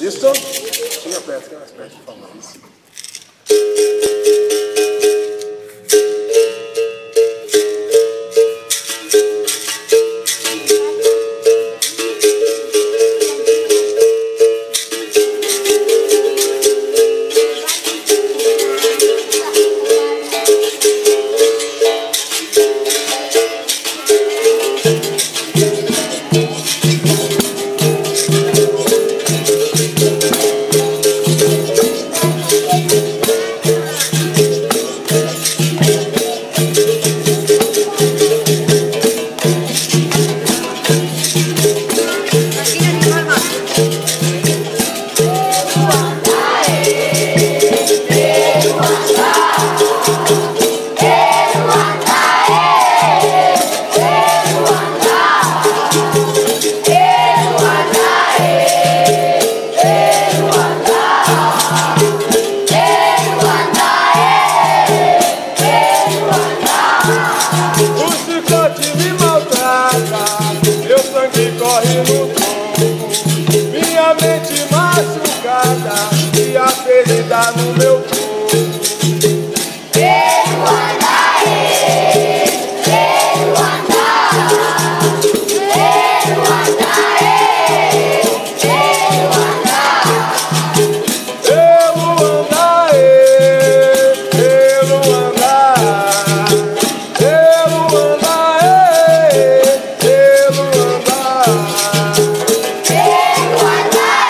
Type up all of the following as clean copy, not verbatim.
Isso? Chega perto, chega mais perto, por favor. Isso. Corre no corpo, minha mente machucada e a ferida no meu corpo. Quero andar, quero andar, quero andar, quero andar. Quero andar,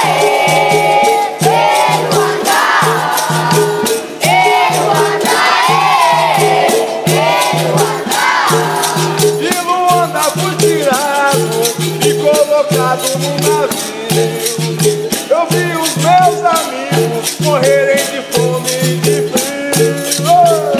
quero andar, quero andar, quero andar. Colocado no navio, eu vi os meus amigos morrerem de fome e de frio.